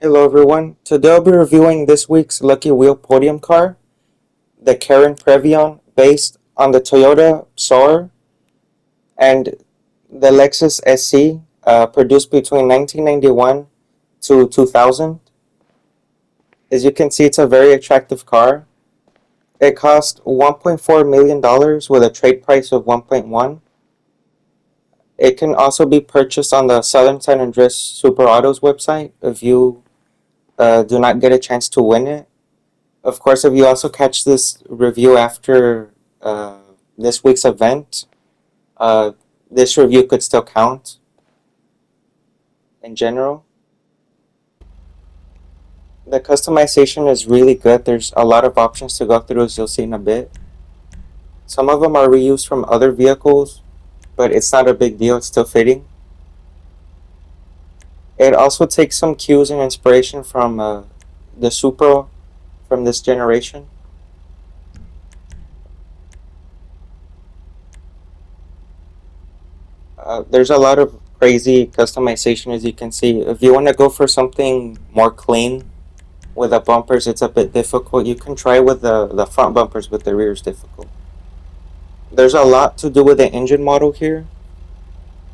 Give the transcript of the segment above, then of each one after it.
Hello everyone, today I'll be reviewing this week's Lucky Wheel podium car, the Karin Previon, based on the Toyota Soarer and the Lexus SC, produced between 1991 to 2000. As you can see, it's a very attractive car. It cost $1.4 million with a trade price of 1.1. It can also be purchased on the Southern San Andres Super Autos website if you do not get a chance to win it. Of course, if you also catch this review after this week's event, uh, this review could still count in general. The customization is really good. There's a lot of options to go through, as you'll see in a bit. Some of them are reused from other vehicles, but it's not a big deal. It's still fitting. It also takes some cues and inspiration from the Supra from this generation. There's a lot of crazy customization, as you can see. If you want to go for something more clean with the bumpers, it's a bit difficult. You can try with the front bumpers, but the rear is difficult. There's a lot to do with the engine model here.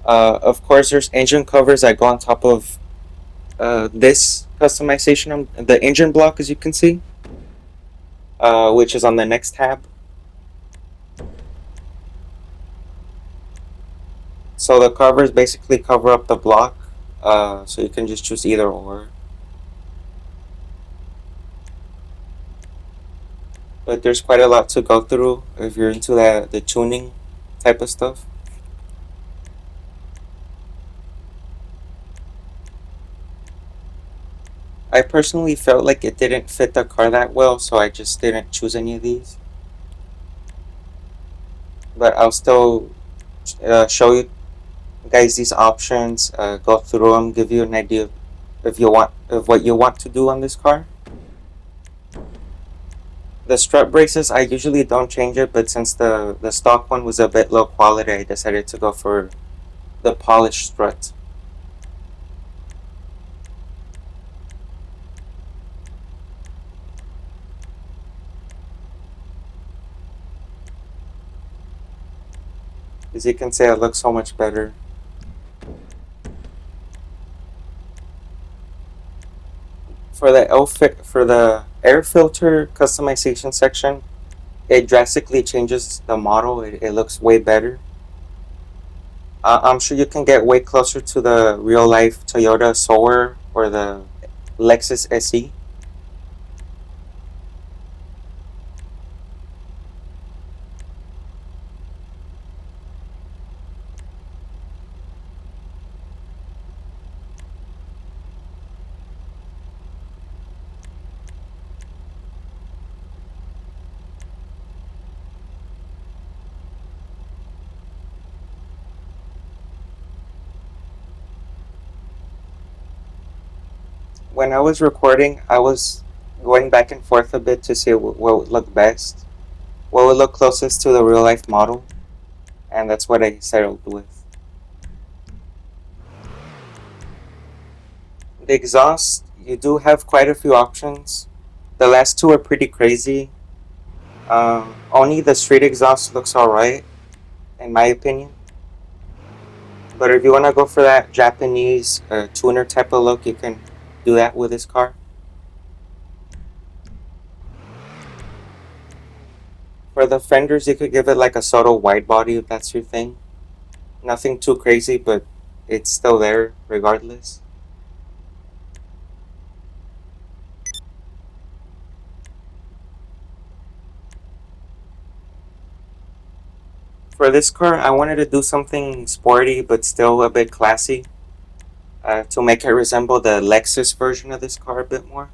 Of course, there's engine covers that go on top of this customization, the engine block, as you can see, which is on the next tab. So the covers basically cover up the block, so you can just choose either or. But there's quite a lot to go through if you're into the tuning type of stuff. I personally felt like it didn't fit the car that well, so I just didn't choose any of these. But I'll still show you guys these options, go through them, give you an idea if you want of what you want to do on this car. The strut braces, I usually don't change it, but since the stock one was a bit low quality, I decided to go for the polished strut. As you can see, it looks so much better. For the air filter customization section, it drastically changes the model. It looks way better. I'm sure you can get way closer to the real life Toyota Soarer or the Lexus SE. When I was recording, I was going back and forth a bit to see what would look best, what would look closest to the real life model, and that's what I settled with. The exhaust, you do have quite a few options. The last two are pretty crazy. Only the street exhaust looks alright, in my opinion. But if you want to go for that Japanese tuner type of look, you can do that with this car. For the fenders, you could give it like a Soto wide body if that's your thing. Nothing too crazy, but it's still there regardless. For this car, I wanted to do something sporty but still a bit classy, to make it resemble the Lexus version of this car a bit more.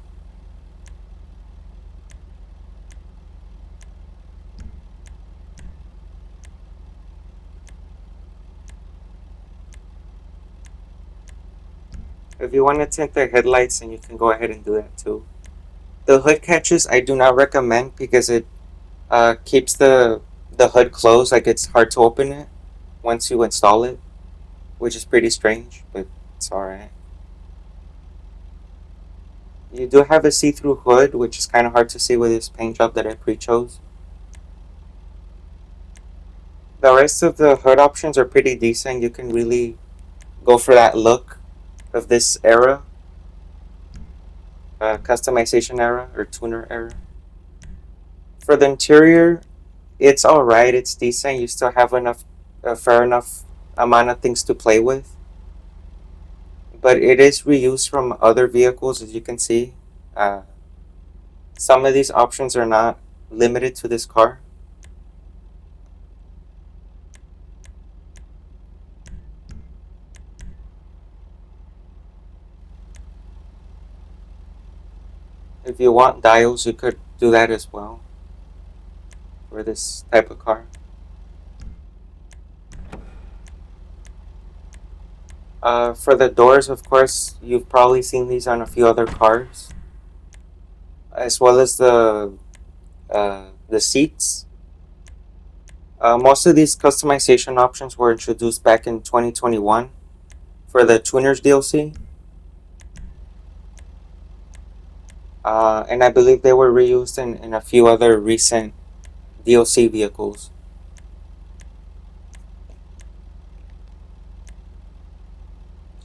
If you want to tint the headlights, then you can go ahead and do that too. The hood catches I do not recommend because it keeps the hood closed, like it's hard to open it once you install it, which is pretty strange, but it's alright. You do have a see-through hood, which is kind of hard to see with this paint job that I pre-chose. The rest of the hood options are pretty decent. You can really go for that look of this era, customization era or tuner era. For the interior, it's alright. It's decent. You still have enough, a fair enough amount of things to play with. But it is reused from other vehicles, as you can see. Uh, some of these options are not limited to this car. If you want dials, you could do that as well for this type of car. For the doors, of course, you've probably seen these on a few other cars, as well as the seats. Most of these customization options were introduced back in 2021 for the Tuners DLC, and I believe they were reused in a few other recent DLC vehicles.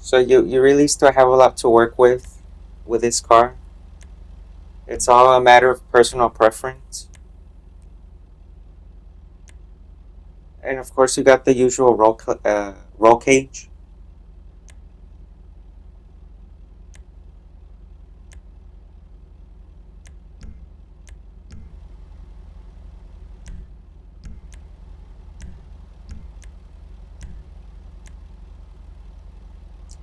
So you really still have a lot to work with this car. It's all a matter of personal preference. And of course, you got the usual roll cage.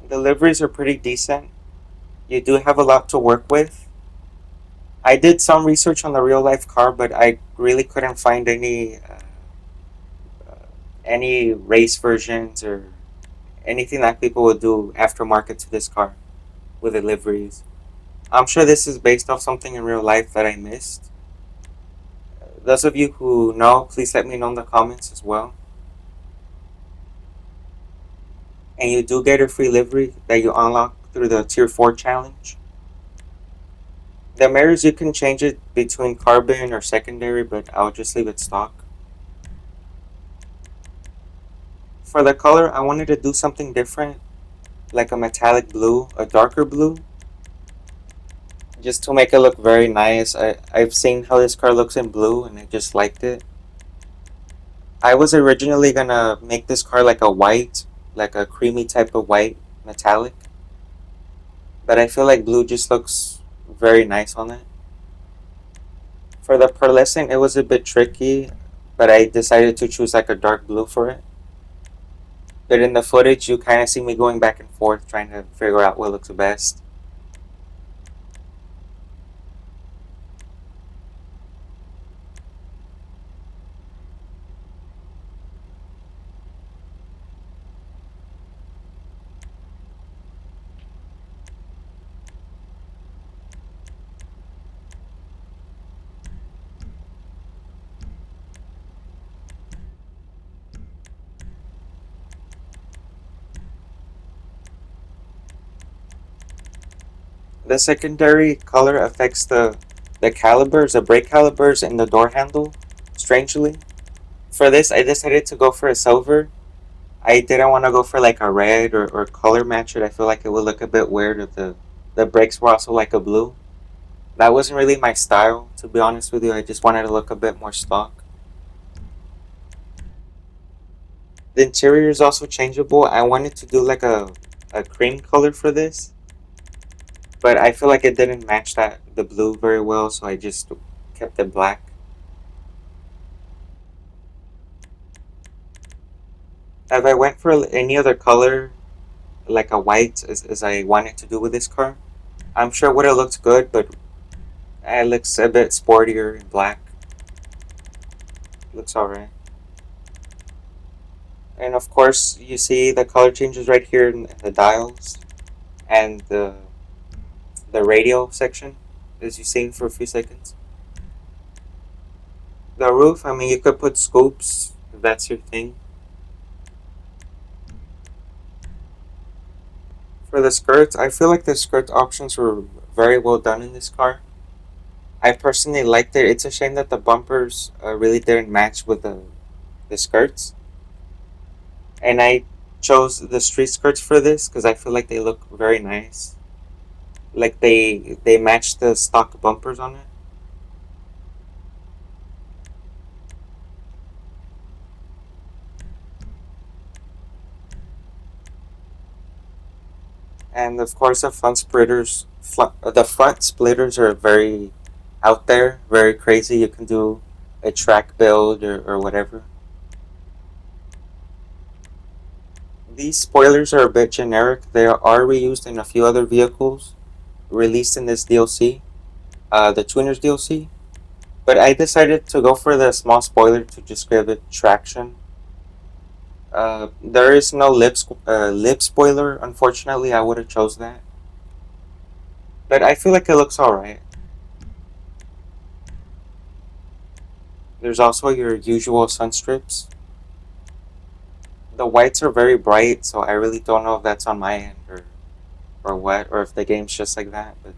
The liveries are pretty decent. You do have a lot to work with. I did some research on the real life car, but I really couldn't find any race versions or anything that people would do aftermarket to this car with the liveries. I'm sure this is based off something in real life that I missed. Those of you who know, please let me know in the comments as well. And you do get a free livery that you unlock through the Tier 4 challenge. The mirrors, you can change it between carbon or secondary, but I'll just leave it stock. For the color, I wanted to do something different, like a metallic blue, a darker blue, just to make it look very nice. I've seen how this car looks in blue and I just liked it. I was originally gonna make this car like a white, like a creamy type of white metallic, but I feel like blue just looks very nice on it. For the pearlescent, it was a bit tricky, but I decided to choose like a dark blue for it. But in the footage, you kind of see me going back and forth trying to figure out what looks the best. The secondary color affects the calibers, the brake calibers, and the door handle, strangely. For this, I decided to go for a silver. I didn't want to go for like a red or color match it. I feel like it would look a bit weird if the brakes were also like a blue. That wasn't really my style, to be honest with you. I just wanted to look a bit more stock. The interior is also changeable. I wanted to do like a cream color for this, but I feel like it didn't match the blue very well, so I just kept it black. If I went for any other color, like a white, as I wanted to do with this car, I'm sure it would have looked good, but it looks a bit sportier in black. Looks alright. And of course, you see the color changes right here in the dials and the radio section, as you've seen for a few seconds. The roof, I mean, you could put scoops if that's your thing. For the skirts, I feel like the skirt options were very well done in this car. I personally liked it. It's a shame that the bumpers really didn't match with the skirts. And I chose the street skirts for this because I feel like they look very nice. Like they match the stock bumpers on it. And of course, the front splitters are very out there, very crazy. You can do a track build or whatever. These spoilers are a bit generic. They are reused in a few other vehicles released in this DLC, the Tuners DLC. But I decided to go for the small spoiler to just give it traction. There is no lip spoiler. Unfortunately, I would have chose that. But I feel like it looks alright. There's also your usual sun strips. The whites are very bright, so I really don't know if that's on my end or what, or if the game's just like that, but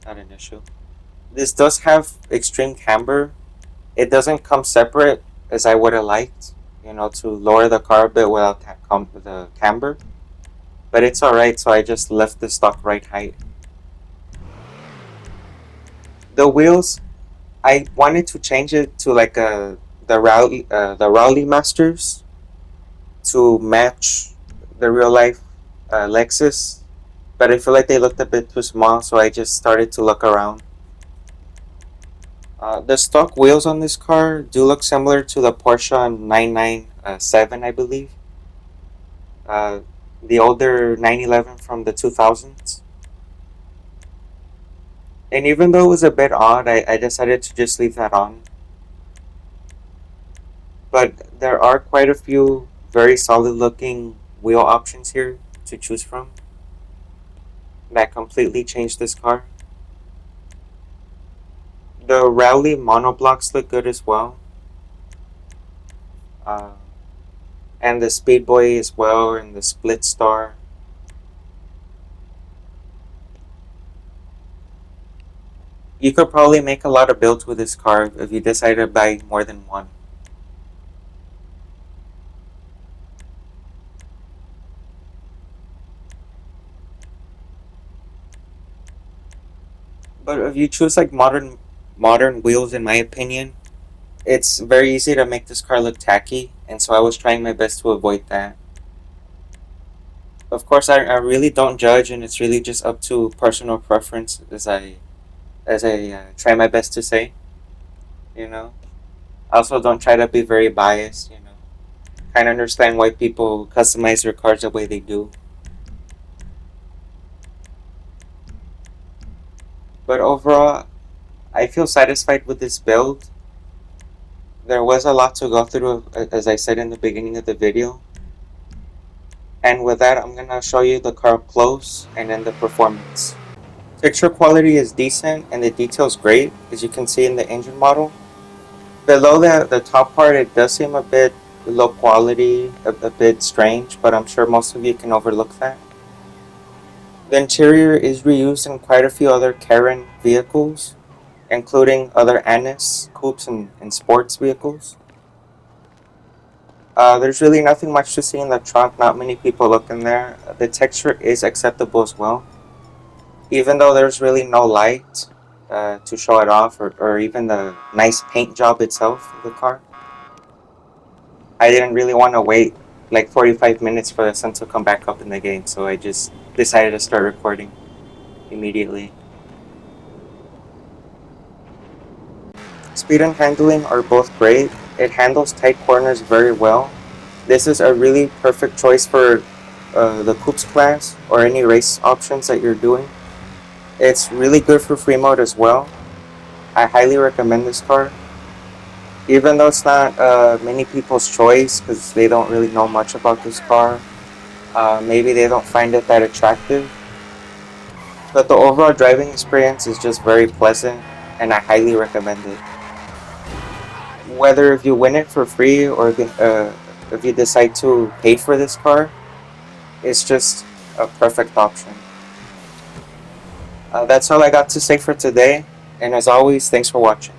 not an issue. This does have extreme camber. It doesn't come separate as I would have liked, to lower the car a bit without the camber. But it's alright, so I just left the stock right height. The wheels, I wanted to change it to like the Rowley Masters to match the real life Lexus, but I feel like they looked a bit too small, so I just started to look around. The stock wheels on this car do look similar to the Porsche 997, I believe. Uh, the older 911 from the 2000s. And even though it was a bit odd, I decided to just leave that on. But there are quite a few very solid looking wheel options here to choose from that completely changed this car. The Rally monoblocks look good as well. Uh, and the Speedboy as well, and the Split Star. You could probably make a lot of builds with this car if you decide to buy more than one. But if you choose like modern wheels, in my opinion, it's very easy to make this car look tacky, and so I was trying my best to avoid that. Of course, I really don't judge, and it's really just up to personal preference, as I try my best to say. You know, I also don't try to be very biased. Kind of understand why people customize their cars the way they do. But overall, I feel satisfied with this build. There was a lot to go through, as I said in the beginning of the video. And with that, I'm going to show you the car up close and then the performance. Picture quality is decent and the detail's great, as you can see in the engine model. Below the top part, it does seem a bit low quality, a bit strange, but I'm sure most of you can overlook that. The interior is reused in quite a few other Karin vehicles, including other Annis, coupes, and sports vehicles. There's really nothing much to see in the trunk, not many people look in there. The texture is acceptable as well. Even though there's really no light to show it off, or even the nice paint job itself of the car. I didn't really want to wait like 45 minutes for the sun to come back up in the game, so I just decided to start recording immediately. Speed and handling are both great. It handles tight corners very well. This is a really perfect choice for the Coupes class or any race options that you're doing. It's really good for free mode as well. I highly recommend this car. Even though it's not many people's choice because they don't really know much about this car. Maybe they don't find it that attractive. But the overall driving experience is just very pleasant and I highly recommend it. Whether if you win it for free or if you decide to pay for this car, it's just a perfect option. That's all I got to say for today. And as always, thanks for watching.